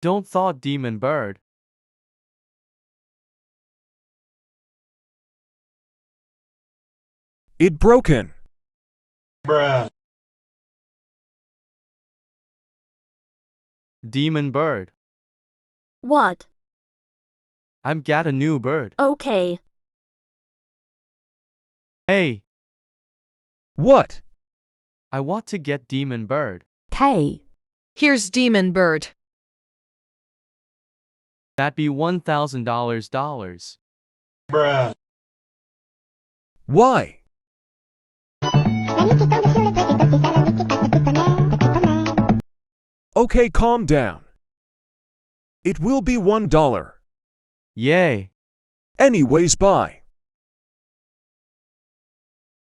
Don't thought demon bird. It broken. Bruh. Demon bird. What? I'm got a new bird. Okay. Hey, What? I want to get demon bird. K. Here's Demon Bird. That be $1,000. Bruh. Why? Okay, calm down. It will be $1. Yay. Anyways, bye.